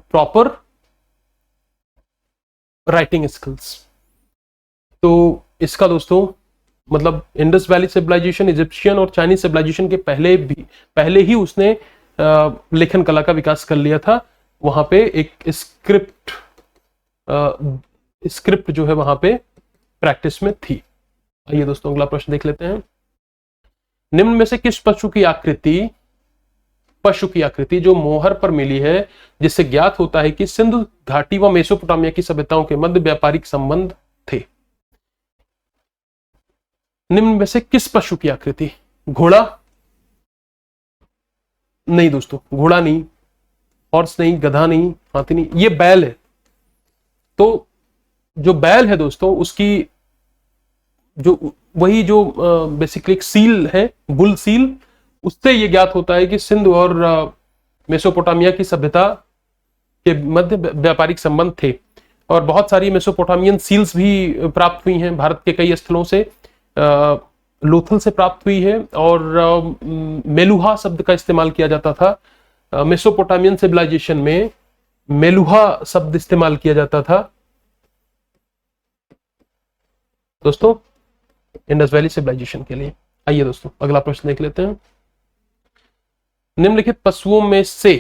proper writing skills. तो इसका दोस्तों मतलब इंडस वैली सिविलाइजेशन, इजिप्शियन और चाइनीज सिविलाइजेशन के पहले ही उसने लेखन कला का विकास कर लिया था। वहां पे एक स्क्रिप्ट जो है वहां पे प्रैक्टिस में थी। आइए दोस्तों अगला प्रश्न देख लेते हैं। निम्न में से किस पशु की आकृति जो मोहर पर मिली है, जिससे ज्ञात होता है कि सिंधु घाटी व मेसोपोटामिया की सभ्यताओं के मध्य व्यापारिक संबंध थे। निम्न में से किस पशु की आकृति? घोड़ा नहीं दोस्तों, घोड़ा नहीं, हॉर्स नहीं, गधा नहीं, हाथी नहीं, ये बैल है। तो जो बैल है दोस्तों, उसकी जो बेसिकली एक सील है, बुल सील, उससे ये ज्ञात होता है कि सिंधु और मेसोपोटामिया की सभ्यता के मध्य व्यापारिक संबंध थे। और बहुत सारी मेसोपोटामियन सील्स भी प्राप्त हुई हैं भारत के कई स्थलों से। लोथल से प्राप्त हुई है, और मेलुहा शब्द का इस्तेमाल किया जाता था। मेसोपोटामियन सिविलाइजेशन में मेलुहा शब्द इस्तेमाल किया जाता था दोस्तों इंडस वैली सिविलाइजेशन के लिए। आइए दोस्तों अगला प्रश्न देख लेते हैं। निम्नलिखित पशुओं में से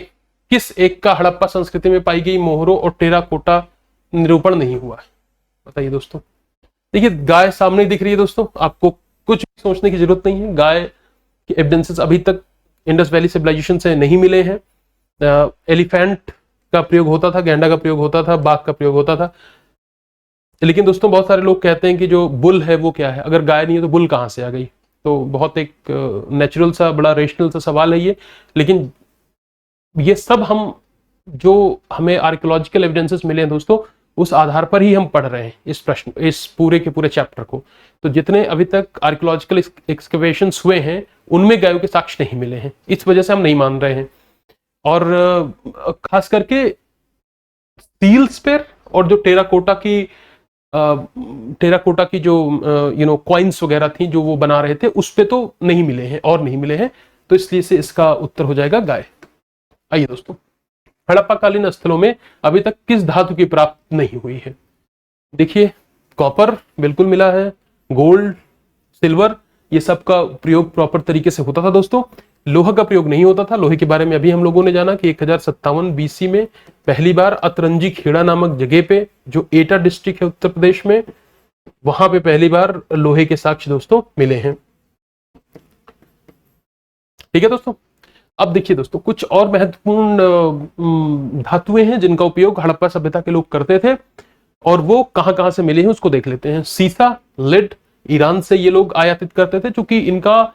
किस एक का हड़प्पा संस्कृति में पाई गई मोहरों और टेराकोटा निरूपण नहीं हुआ है, बताइए दोस्तों। देखिए गाय सामने दिख रही है दोस्तों, आपको कुछ सोचने की जरूरत नहीं है। गाय के एविडेंसेस अभी तक इंडस वैली सिविलाइजेशन से नहीं मिले हैं। एलिफेंट का प्रयोग होता था, गैंडा का प्रयोग होता था, बाघ का प्रयोग होता था। लेकिन दोस्तों बहुत सारे लोग कहते हैं कि जो बुल है वो क्या है, अगर गाय नहीं है तो बुल कहां से आ गई। तो बहुत एक नेचुरल सा, बड़ा रेशनल सा सवाल है ये। लेकिन ये सब हमें आर्कियोलॉजिकल एविडेंसेस मिले हैं दोस्तों, उस आधार पर ही हम पढ़ रहे हैं इस पूरे के पूरे चैप्टर को। तो जितने अभी तक आर्कियोलॉजिकल एक्सकवेशंस हुए हैं उनमें गायों के साक्ष्य नहीं मिले हैं, इस वजह से हम नहीं मान रहे हैं। और खास करके सील्स पर और जो टेराकोटा की जो कॉइन्स वगैरह थी जो वो बना रहे थे, उस पे तो नहीं मिले हैं और नहीं मिले हैं। तो इसलिए से इसका उत्तर हो जाएगा गाय। आइए दोस्तों, हड़प्पाकालीन स्थलों में अभी तक किस धातु की प्राप्ति नहीं हुई है? देखिए कॉपर बिल्कुल मिला है, गोल्ड, सिल्वर, ये सब का प्रयोग प्रॉपर तरीके से होता था दोस्तों। लोहा का प्रयोग नहीं होता था। लोहे के बारे में अभी हम लोगों ने जाना कि 1057 बीसी में पहली बार अतरंजी खेड़ा नामक जगह पे, जो एटा डिस्ट्रिक्ट है उत्तर प्रदेश में, वहां पे पहली बार लोहे के साक्ष्य दोस्तों मिले हैं। ठीक है दोस्तों। अब देखिए दोस्तों, कुछ और महत्वपूर्ण धातुएं हैं जिनका उपयोग हड़प्पा सभ्यता के लोग करते थे, और वो कहां कहां से मिले हैं उसको देख लेते हैं। सीसा, लेड, ईरान से ये लोग आयातित करते थे, क्योंकि इनका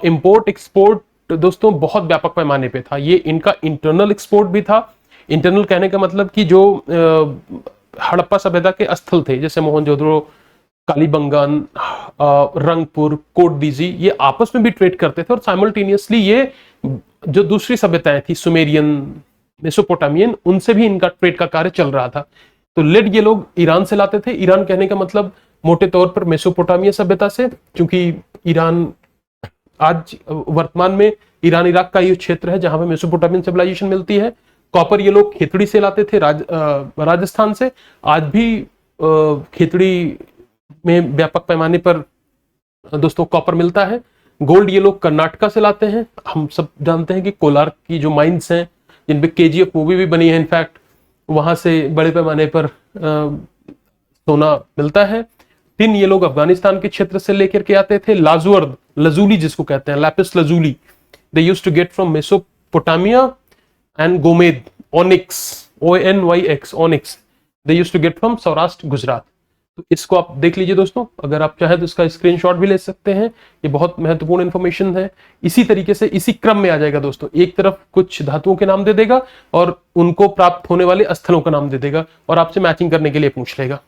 इंपोर्ट एक्सपोर्ट दोस्तों बहुत व्यापक पैमाने पे था। ये इनका इंटरनल एक्सपोर्ट भी था। इंटरनल कहने का मतलब कि जो हड़प्पा सभ्यता के स्थल थे, जैसे मोहनजोदड़ो, कालीबंगान, रंगपुर, कोटडीजी, ये आपस में भी ट्रेड करते थे। और साइमल्टेनियसली ये जो दूसरी सभ्यताएं थी, सुमेरियन, मेसोपोटामियन, उनसे भी इनका ट्रेड का कार्य चल रहा था। तो लेड ये लोग ईरान से लाते थे। ईरान कहने का मतलब मोटे तौर पर मेसोपोटामिया सभ्यता से, क्योंकि ईरान आज वर्तमान में ईरान इराक का ये क्षेत्र है जहां पे मेसोपोटामियन सिविलाइजेशन मिलती है। कॉपर ये लोग खेतड़ी से लाते थे, राजस्थान से। आज भी खेतड़ी में व्यापक पैमाने पर दोस्तों कॉपर मिलता है। गोल्ड ये लोग कर्नाटका से लाते हैं। हम सब जानते हैं कि कोलार की जो माइंस हैं जिन पे केजीएफ मूवी भी बनी है, इनफैक्ट वहां से बड़े पैमाने पर सोना मिलता है। टिन ये लोग अफगानिस्तान के क्षेत्र से लेकर के आते थे। लाजुअर्द, लजूली जिसको कहते हैं, lapis lazuli, they used to get from Mesopotamia. And गोमेद, onyx, ONYX, onyx, they used to get from Saurashtra, Gujarat. तो इसको आप देख लीजिए दोस्तों, अगर आप चाहें तो इसका स्क्रीनशॉट भी ले सकते हैं। ये बहुत महत्वपूर्ण इंफॉर्मेशन है। इसी तरीके से इसी क्रम में आ जाएगा दोस्तों। एक तरफ कुछ धातुओं के नाम दे देगा और उनको प्राप्त होने वाले स्थलों का नाम दे देगा और आपसे मैचिंग करने के लिए पूछ लेगा।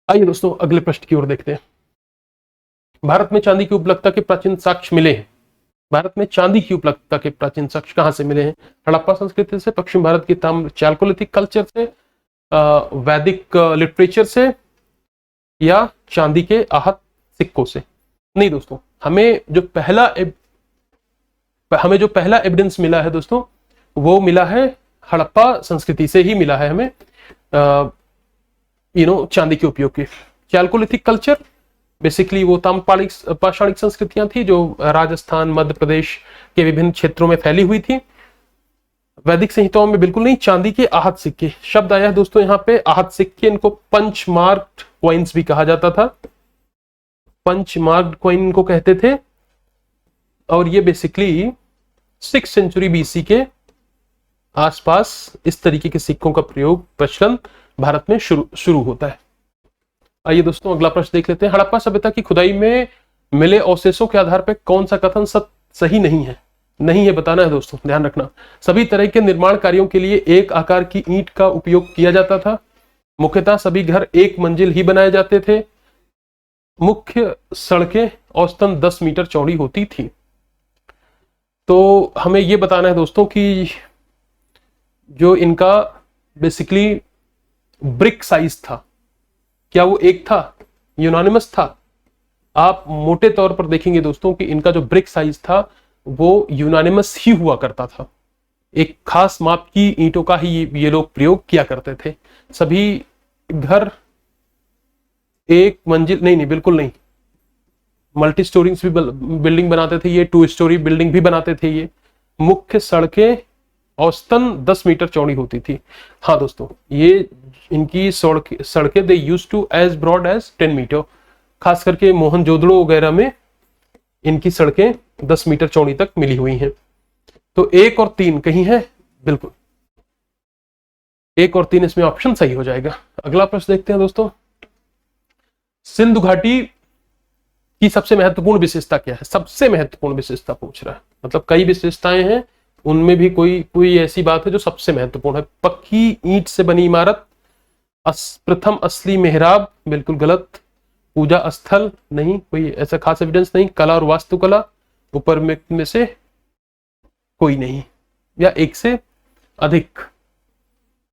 आइए दोस्तों अगले प्रश्न की ओर देखते हैं। भारत में चांदी की उपलब्धता के प्राचीन साक्ष्य मिले हैं। भारत में चांदी की उपलब्धता के प्राचीन साक्ष्य कहां से मिले हैं? हड़प्पा संस्कृति से, पश्चिम भारत की ताम्र चालकोलिथिक कल्चर से, वैदिक लिटरेचर से, या चांदी के आहत सिक्कों से? नहीं दोस्तों, हमें जो पहला एविडेंस मिला है दोस्तों, वो मिला है हड़प्पा संस्कृति से ही मिला है हमें चांदी के उपयोग के। चालकोलिथिक कल्चर बेसिकली वो ताम्र पाषाणिक संस्कृतियां थी जो राजस्थान, मध्य प्रदेश के विभिन्न क्षेत्रों में फैली हुई थी। वैदिक संहिताओं में बिल्कुल नहीं। चांदी के आहत सिक्के शब्द आया है दोस्तों यहाँ पे। आहत सिक्के, इनको पंच मार्क्ड कॉइन्स भी कहा जाता था। पंच मार्क्ड कॉइन इनको कहते थे। और ये बेसिकली 6th सेंचुरी BC के आसपास इस तरीके के सिक्कों का प्रयोग, प्रचलन भारत में शुरू होता है। आइए दोस्तों अगला प्रश्न देख लेते हैं। हड़प्पा सभ्यता की खुदाई में मिले अवशेषों के आधार पर कौन सा कथन सही नहीं है? नहीं है बताना है दोस्तों, ध्यान रखना। सभी तरह के निर्माण कार्यों के लिए एक आकार की ईंट का उपयोग किया जाता था। मुख्यतः सभी घर एक मंजिल ही बनाए जाते थे। मुख्य सड़कें औसतन 10 मीटर चौड़ी होती थी। तो हमें यह बताना है दोस्तों कि जो इनका बेसिकली ब्रिक साइज था, क्या वो एक था, यूनानिमस था? आप मोटे तौर पर देखेंगे दोस्तों कि इनका जो ब्रिक साइज था वो यूनानिमस ही हुआ करता था। एक खास माप की ईंटों का ही ये लोग प्रयोग किया करते थे। सभी घर एक मंजिल नहीं, बिल्कुल नहीं। मल्टी स्टोरीज भी बिल्डिंग बनाते थे ये, 2 स्टोरी बिल्डिंग भी बनाते थे ये। मुख्य सड़कें औसतन 10 मीटर चौड़ी होती थी। हाँ दोस्तों, ये इनकी सड़कें they used to as broad as 10 metre. खास करके मोहनजोदड़ो वगैरह में इनकी सड़कें 10 मीटर चौड़ी तक मिली हुई हैं। तो 1 और 3 कहीं है? बिल्कुल 1 और 3 इसमें ऑप्शन सही हो जाएगा। अगला प्रश्न देखते हैं दोस्तों। सिंधु घाटी की सबसे महत्वपूर्ण विशेषता क्या है? सबसे महत्वपूर्ण विशेषता पूछ रहा है, मतलब कई विशेषताएं हैं, उनमें भी कोई ऐसी बात है जो सबसे महत्वपूर्ण है। पक्की ईंट से बनी इमारत, प्रथम असली मेहराब, बिल्कुल गलत। पूजा स्थल, नहीं, कोई ऐसा खास एविडेंस नहीं। कला और वास्तुकला, ऊपर में से कोई नहीं, या एक से अधिक।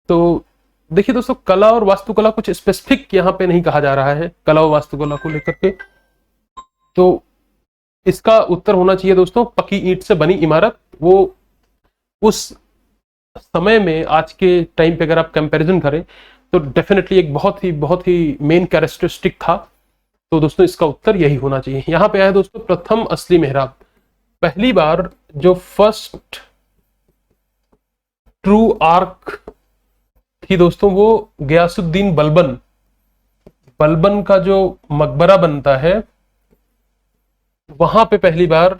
तो देखिए दोस्तों, कला और वास्तुकला कुछ स्पेसिफिक यहाँ पे नहीं कहा जा रहा है कला और वास्तुकला को लेकर के। तो इसका उत्तर होना चाहिए दोस्तों पक्की ईंट से बनी इमारत। वो उस समय में आज के टाइम पे अगर आप कंपैरिजन करें तो डेफिनेटली एक बहुत ही मेन कैरेक्टरिस्टिक था। तो दोस्तों इसका उत्तर यही होना चाहिए। यहां पे आया दोस्तों प्रथम असली मेहराब। पहली बार जो फर्स्ट ट्रू आर्क थी दोस्तों, वो गयासुद्दीन बलबन का जो मकबरा बनता है वहां पे पहली बार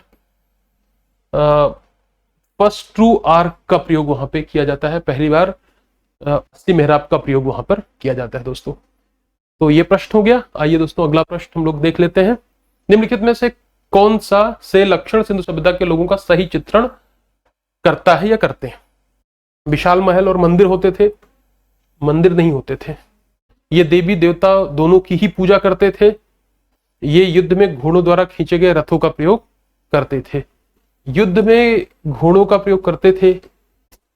फर्स्ट ट्रू आर्क का प्रयोग वहां पे किया जाता है। पहली बार असली मेहराब का प्रयोग वहां पर किया जाता है दोस्तों। तो ये प्रश्न हो गया। आइए दोस्तों अगला प्रश्न हम लोग देख लेते हैं। निम्नलिखित में से कौन सा से लक्षण सिंधु सभ्यता के लोगों का सही चित्रण करता है या करते हैं? विशाल महल और मंदिर होते थे? मंदिर नहीं होते थे। ये देवी देवता दोनों की ही पूजा करते थे। ये युद्ध में घोड़ों द्वारा खींचे गए रथों का प्रयोग करते थे। युद्ध में घोड़ों का प्रयोग करते थे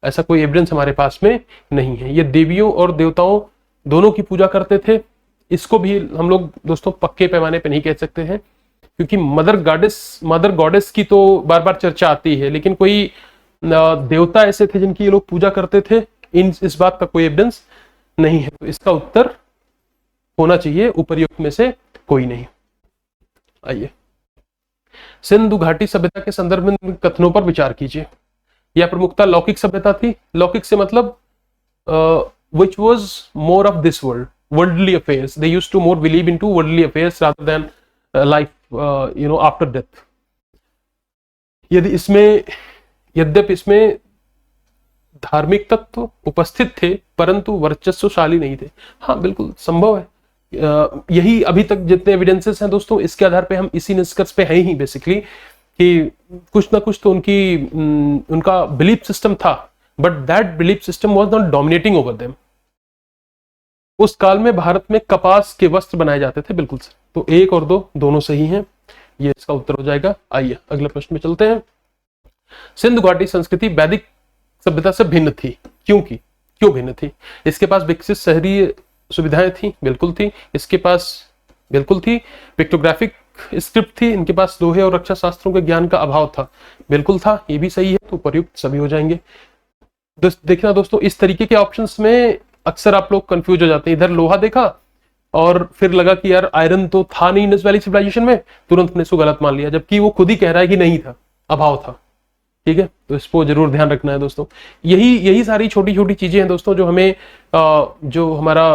ऐसा कोई एविडेंस हमारे पास में नहीं है। ये देवियों और देवताओं दोनों की पूजा करते थे। इसको भी हम लोग दोस्तों पक्के पैमाने पे नहीं कह सकते हैं, क्योंकि मदर गॉडेस की तो बार बार चर्चा आती है, लेकिन कोई देवता ऐसे थे जिनकी ये लोग पूजा करते थे, इस बात का कोई एविडेंस नहीं है। तो इसका उत्तर होना चाहिए उपर्युक्त में से कोई नहीं। आइए, सिंधु घाटी सभ्यता के संदर्भ में कथनों पर विचार कीजिए। यह प्रमुखता लौकिक सभ्यता थी। लौकिक से मतलब which was more of this world, worldly affairs. They used to more believe into worldly affairs rather than life, after death. यद्यपि इसमें धार्मिक तत्व उपस्थित थे, परंतु वर्चस्वशाली नहीं थे। हाँ, बिल्कुल संभव है। यही अभी तक जितने एविडेंसेस हैं दोस्तों, इसके आधार पे हम इसी निष्कर्ष पे हैं ही बेसिकली, कि कुछ ना कुछ तो उनका बिलीफ सिस्टम था, but that belief system was not dominating over them. उस काल में भारत में कपास के वस्त्र बनाए जाते थे। बिल्कुल सर। तो 1 और 2 दोनों सही हैं, ये इसका उत्तर हो जाएगा। आइए अगले प्रश्न में चलते हैं। सिंधु घाटी संस्कृति वैदिक सभ्यता से भिन्न थी। क्यों भिन्न थी? इसके पास विकसित शहरी सुविधाएं थी, बिल्कुल थी। इसके पास बिल्कुल थी। पिक्टोग्राफिक स्क्रिप्ट थी। इनके पास लोहे और रक्षा शास्त्रों के ज्ञान का अभाव था, बिल्कुल था। ये भी सही है, तो उपयुक्त सभी हो जाएंगे। देखना दोस्तों, इस तरीके के ऑप्शंस में अक्सर आप लोग कंफ्यूज हो जाते हैं। इधर लोहा देखा और फिर लगा कि यार आयरन तो था नहीं इंडस वैली सिविलाइजेशन में, तुरंत हमने इसको गलत मान लिया, जबकि वो खुद ही कह रहा है कि नहीं था, अभाव था। ठीक है, तो इसको जरूर ध्यान रखना है दोस्तों। यही सारी छोटी छोटी चीजें हैं दोस्तों, जो हमें जो हमारा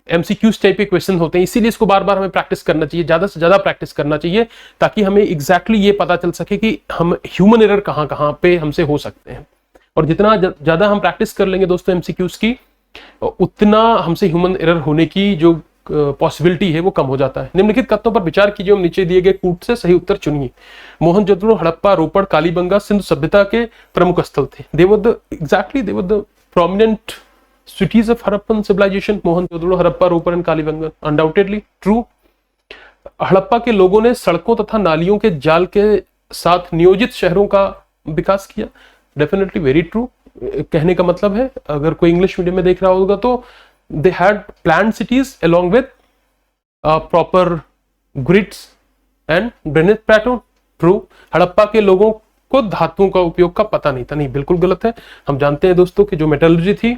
एमसीक्यूज टाइप के क्वेश्चन होते हैं, इसीलिए इसको बार बार हमें प्रैक्टिस करना चाहिए, ज्यादा से ज्यादा प्रैक्टिस करना चाहिए, ताकि हमें एग्जैक्टली ये पता चल सके कि हम ह्यूमन एरर कहाँ कहाँ पे हमसे हो सकते हैं। और जितना ज्यादा हम प्रैक्टिस कर लेंगे दोस्तों एमसीक्यूज की, उतना हमसे ह्यूमन एरर होने की जो पॉसिबिलिटी है वो कम हो जाता है। निम्नलिखित कथनों पर विचार कीजिए और नीचे दिए गए कूट से सही उत्तर चुनिए। मोहनजोदड़ो, हड़प्पा, रोपड़, कालीबंगा सिंधु सभ्यता के प्रमुख स्थल थे। they were the prominent cities of Harappan civilization. Mohenjodaro, Harappa, Ropar and Kalibangan, undoubtedly true. Harappa के लोगों ने सड़कों तथा नालियों के जाल के साथ नियोजित शहरों का विकास किया। Definitely very true. कहने का मतलब है, अगर कोई इंग्लिश मीडियम में देख रहा होगा तो they had planned cities along with proper grids and drainage pattern. True. Harappa के लोगों को धातुओं का उपयोग का पता नहीं था। नहीं, बिल्कुल गलत है। हम जानते हैं दोस्तों कि जो मेटलर्जी थी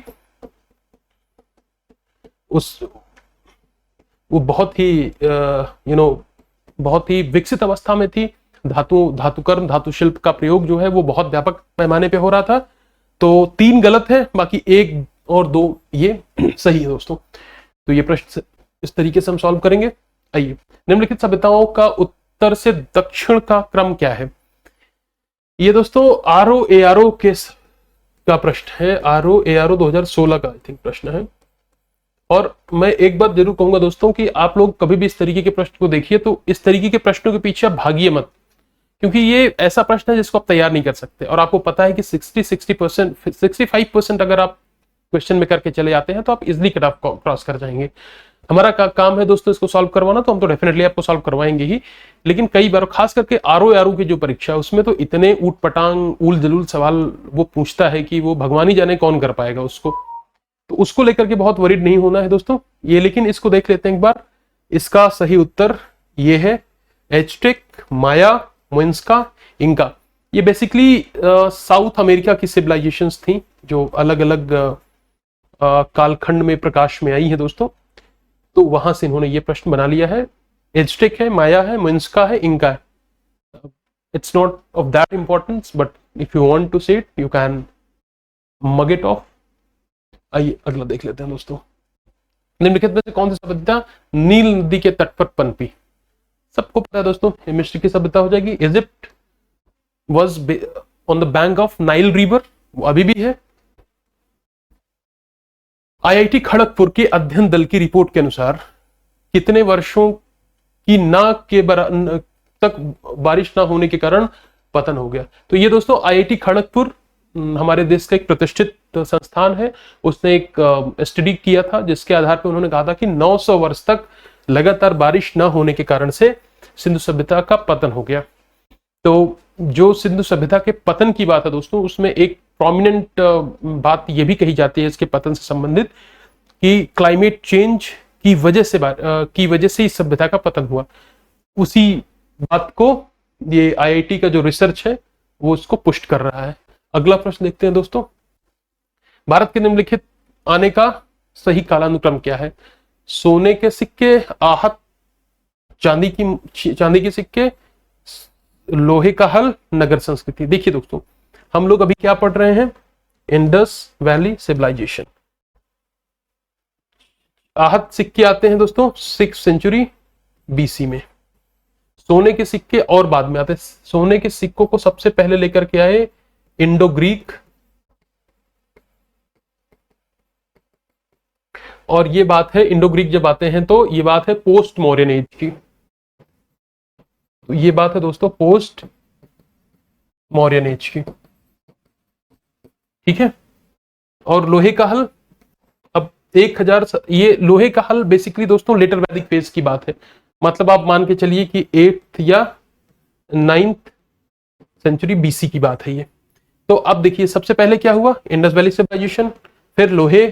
वो बहुत ही बहुत ही विकसित अवस्था में थी। धातुकर्म, धातु शिल्प का प्रयोग जो है वो बहुत व्यापक पैमाने पे हो रहा था। तो 3 गलत है, बाकी 1 और 2 ये सही है दोस्तों। तो ये प्रश्न इस तरीके से हम सॉल्व करेंगे। आइए, निम्नलिखित सभ्यताओं का उत्तर से दक्षिण का क्रम क्या है? ये दोस्तों ROARO का प्रश्न है। ROARO 2016 का आई थिंक प्रश्न है। और मैं एक बात जरूर कहूंगा दोस्तों कि आप लोग कभी भी इस तरीके के प्रश्न को देखिए तो इस तरीके के प्रश्नों के पीछे आप भागिए मत, क्योंकि ये ऐसा प्रश्न है जिसको आप तैयार नहीं कर सकते। और आपको पता है कि 65% अगर आप क्वेश्चन में करके चले जाते हैं तो आप इजिली कट ऑफ क्रॉस कर जाएंगे। हमारा काम है दोस्तों इसको सॉल्व करवाना, तो हम तो डेफिनेटली आपको सॉल्व करवाएंगे ही। लेकिन कई बार खास करके ROARO की जो परीक्षा है उसमें तो इतने ऊट पटांग उल जलूल सवाल वो पूछता है कि वो भगवान ही जाने कौन कर पाएगा उसको। तो उसको लेकर के बहुत वरीड नहीं होना है दोस्तों ये। लेकिन इसको देख लेते हैं एक बार। इसका सही उत्तर ये है एज़टेक, माया, मुइंस्का, इंका। ये बेसिकली साउथ अमेरिका की सिविलाइजेशंस थी जो अलग अलग कालखंड में प्रकाश में आई है दोस्तों। तो वहां से इन्होंने ये प्रश्न बना लिया है। एज़टेक है, माया है, मुइंस्का है, इंका है। It's not of that importance, but if you want to say it you can mug it off. आइए अगला देख लेते हैं दोस्तों। निम्नलिखित में से कौन सी सभ्यता नील नदी के तट पर पनपी? सबको पता है दोस्तों, मिस्र की सभ्यता हो जाएगी। Egypt was on the bank of Nile river, वो अभी भी है। IIT खड़गपुर के अध्ययन दल की रिपोर्ट के अनुसार कितने वर्षों की तक बारिश ना होने के कारण पतन हो गया? तो ये दोस्तों IIT खड़गपुर हमारे देश का एक प्रतिष्ठित संस्थान है। उसने एक स्टडी किया था जिसके आधार पर उन्होंने कहा था कि 900 वर्ष तक लगातार बारिश न होने के कारण से सिंधु सभ्यता का पतन हो गया। तो जो सिंधु सभ्यता के पतन की बात है दोस्तों, उसमें एक प्रोमिनेंट बात यह भी कही जाती है इसके पतन से संबंधित कि क्लाइमेट चेंज की वजह से इस सभ्यता का पतन हुआ। उसी बात को ये आईआईटी का जो रिसर्च है वो उसको पुष्ट कर रहा है। अगला प्रश्न देखते हैं दोस्तों, भारत के निम्नलिखित आने का सही कालानुक्रम क्या है? सोने के सिक्के, आहत, चांदी के सिक्के, लोहे का हल, नगर संस्कृति। देखिए दोस्तों, हम लोग अभी क्या पढ़ रहे हैं? Indus Valley civilisation. आहत सिक्के आते हैं दोस्तों 6th सेंचुरी बीसी में। सोने के सिक्के और बाद में आते हैं। सोने के सिक्कों को सबसे पहले लेकर के आए इंडो ग्रीक, और ये बात है, इंडो ग्रीक जब आते हैं तो ये बात है पोस्ट मौर्यन एज की। तो ये बात है दोस्तों पोस्ट मौर्यन एज की, ठीक है। और लोहे का हल, अब 1000, ये लोहे का हल बेसिकली दोस्तों लेटर वैदिक फेज की बात है। मतलब आप मान के चलिए कि 8th या 9th सेंचुरी बीसी की बात है ये। तो अब देखिए सबसे पहले क्या हुआ? इंडस वैली सिविलाइजेशन, फिर लोहे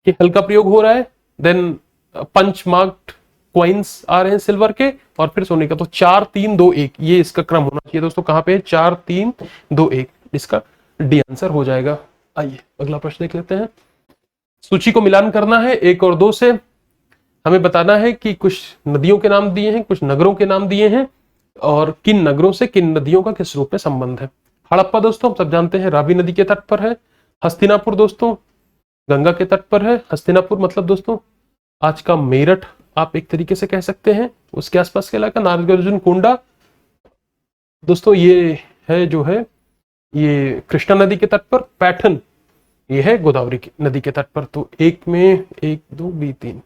के हल का प्रयोग हो रहा है, देन पंच मार्क्ड क्वाइंस आ रहे हैं सिल्वर के, और फिर सोने का। तो 4 3 2 1 ये इसका क्रम होना चाहिए दोस्तों। कहां पे? 4 3 2 1, इसका डी आंसर हो जाएगा। आइए अगला प्रश्न देख लेते हैं। सूची को मिलान करना है 1 और 2 से। हमें बताना है कि कुछ नदियों के नाम दिए हैं, कुछ नगरों के नाम दिए हैं, और किन नगरों से किन नदियों का किस रूप में संबंध है। हड़प्पा दोस्तों हम सब जानते हैं रावी नदी के तट पर है। हस्तिनापुर दोस्तों गंगा के तट पर है। हस्तिनापुर मतलब दोस्तों आज का मेरठ आप एक तरीके से कह सकते हैं, उसके आसपास का इलाका। नागार्जुन कोंडा दोस्तों ये है जो है ये कृष्णा नदी के तट पर। पैठन ये है गोदावरी नदी के तट पर। तो 1 में 1 2 बी 3,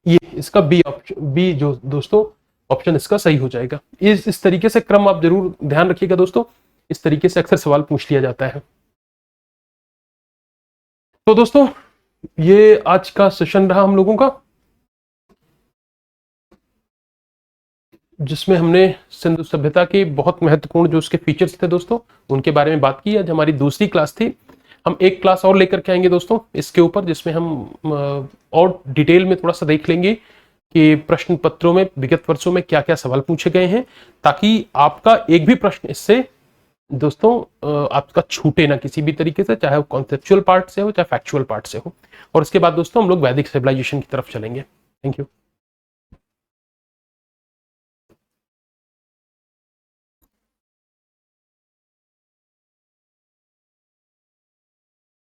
ये इसका बी ऑप्शन, बी जो दोस्तों ऑप्शन इसका सही हो जाएगा। इस तरीके से क्रम आप जरूर ध्यान रखिएगा दोस्तों, इस तरीके से अक्सर सवाल पूछ लिया जाता है। तो दोस्तों ये आज का सेशन रहा हम लोगों का, जिसमें हमने सिंधु सभ्यता के बहुत महत्वपूर्ण जो उसके फीचर्स थे दोस्तों उनके बारे में बात की। आज हमारी दूसरी क्लास थी। हम एक क्लास और लेकर के आएंगे दोस्तों इसके ऊपर, जिसमें हम और डिटेल में थोड़ा सा देख लेंगे कि प्रश्न पत्रों में विगत वर्षों में क्या क्या सवाल पूछे गए हैं, ताकि आपका एक भी प्रश्न इससे दोस्तों आपका छूटे ना किसी भी तरीके से, चाहे वो कॉन्सेप्चुअल पार्ट से हो चाहे फैक्चुअल पार्ट से हो। और इसके बाद दोस्तों हम लोग वैदिक सिविलाइजेशन की तरफ चलेंगे। Thank you.